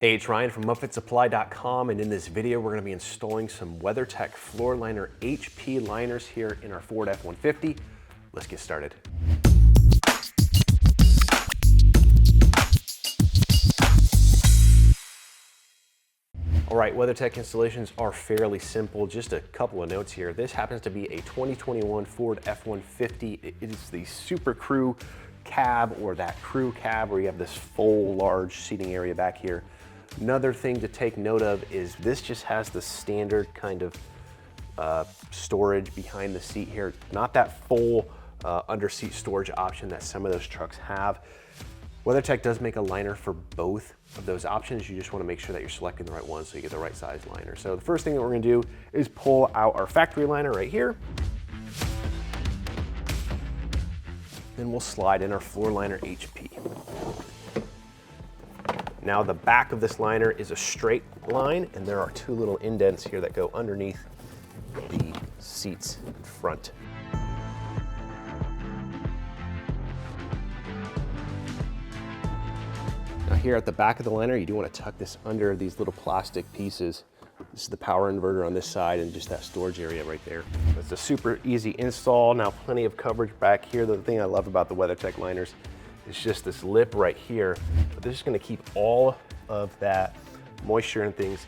Hey, it's Ryan from UpfitSupply.com, and in this video we're going to be installing some WeatherTech FloorLiner HP liners here in our Ford F-150. Let's get started. All right, WeatherTech installations are fairly simple. Just a couple of notes here. This happens to be a 2021 Ford F-150. It is the SuperCrew cab, or that crew cab where you have this full large seating area back here. Another thing to take note of is this just has the standard kind of storage behind the seat here. Not that full under seat storage option that some of those trucks have. WeatherTech does make a liner for both of those options. You just want to make sure that you're selecting the right one so you get the right size liner. So the first thing that we're going to do is pull out our factory liner right here. Then we'll slide in our FloorLiner HP. Now the back of this liner is a straight line, and there are two little indents here that go underneath the seats in front. Now here at the back of the liner, you do want to tuck this under these little plastic pieces. This is the power inverter on this side and just that storage area right there. It's a super easy install. Now plenty of coverage back here. The thing I love about the WeatherTech liners is just this lip right here. But this is going to keep all of that moisture and things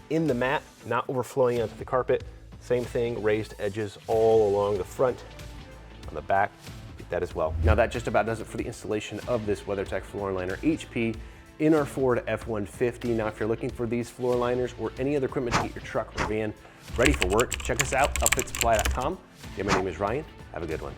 in the mat, not overflowing onto the carpet. Same thing, raised edges all along the front, on the back, get that as well. Now that just about does it for the installation of this WeatherTech FloorLiner HP in our Ford F-150. Now if you're looking for these floor liners or any other equipment to get your truck or van ready for work, check us out, UpfitSupply.com. Again, my name is Ryan. Have a good one.